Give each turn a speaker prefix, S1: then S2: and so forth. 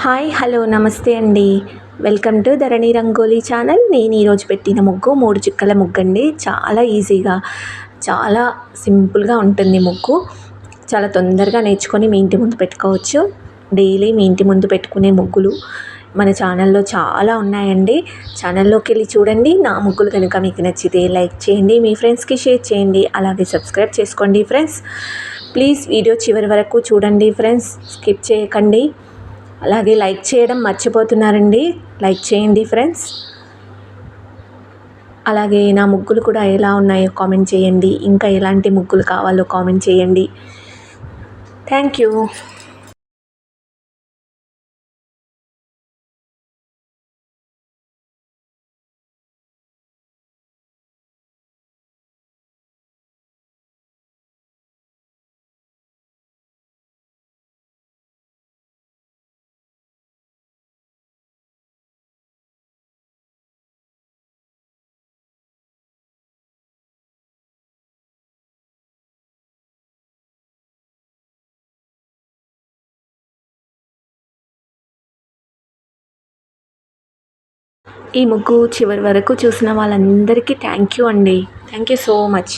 S1: Hi hello నమస్తే అండి. Welcome to Dharani rangoli channel. నేను ఈరోజు పెట్టిన ముగ్గు 3 చుక్కల ముగ్గు అండి. చాలా ఈజీగా చాలా సింపుల్గా ఉంటుంది ముగ్గు. చాలా తొందరగా నేర్చుకొని మీ ఇంటి ముందు పెట్టుకోవచ్చు. డైలీ మీ ఇంటి ముందు పెట్టుకునే ముగ్గులు మన ఛానల్లో చాలా ఉన్నాయండి. ఛానల్లోకి వెళ్ళి చూడండి. నా ముగ్గులు కనుక మీకు నచ్చితే లైక్ చేయండి, మీ ఫ్రెండ్స్కి షేర్ చేయండి, అలాగే సబ్స్క్రైబ్ చేసుకోండి ఫ్రెండ్స్. ప్లీజ్ వీడియో చివరి వరకు చూడండి ఫ్రెండ్స్, స్కిప్ చేయకండి. అలాగే లైక్ చేయడం మర్చిపోతున్నారండి, లైక్ చేయండి ఫ్రెండ్స్. అలాగే నా ముగ్గులు కూడా ఎలా ఉన్నాయో కామెంట్ చేయండి. ఇంకా ఎలాంటి ముగ్గులు కావాలో కామెంట్ చేయండి. Thank you. ఈ ముగ్గు చివరి వరకు చూసిన వాళ్ళందరికీ థ్యాంక్ యూ అండి. Thank you so much.